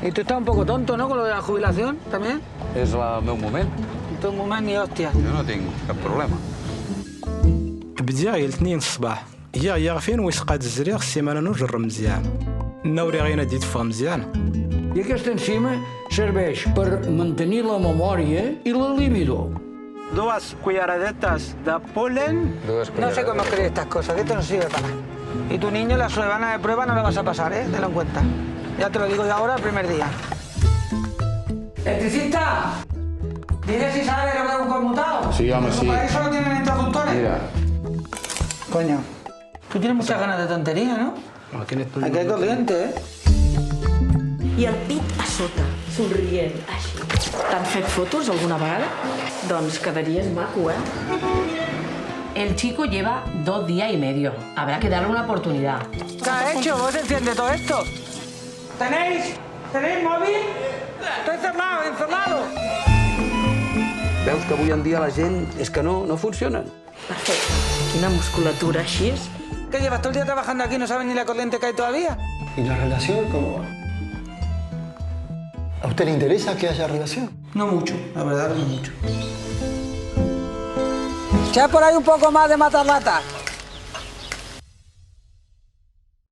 Y tú estás un poco tonto, ¿no?, con lo de la jubilación, también. És el meu moment. En tu moment ni hòstia. Jo no tinc cap problema. بديا غير الاثنين الصباح هي فين ويسقاد الزرير السيمانه نجر مزيان النوري غينا ديت فا مزيان. I aquesta enzima serveix per mantenir la memòria i la libido. 2 cucharadetas de polen. No sé cómo escribir estas cosas, que esto no sirve para nada. Y tu niño la semana de prueba no la vas a pasar, ¿eh? Tenlo en cuenta. Ya te lo digo yo ahora el primer día. ¡Electricista! Dile si sabe lo que es un conmutado. Sí, home, sí. Para eso lo tienen introductores. Mira. Coño, tú tienes muchas ganas de tontería, ¿no? Aquí hay corriente, ¿eh? I el pit a sota, somrient, així. T'han fet fotos alguna vegada? Doncs quedaries maco, ¿eh? El chico lleva 2 días y medio. Habrá que darle una oportunidad. ¿Qué ha hecho? ¿Vos enciende todo esto? ¿Tenéis móvil? Estoy encerrado. Veus que avui en dia la gent és que no funcionen. Perfecte. Quina musculatura així és. ¿Qué llevas todo el día trabajando aquí y no sabes ni la corriente que hay todavía? ¿Y la relación cómo va? ¿A usted le interesa que haya relación? No mucho, la verdad, no mucho. Echa por ahí un poco más de matarlata.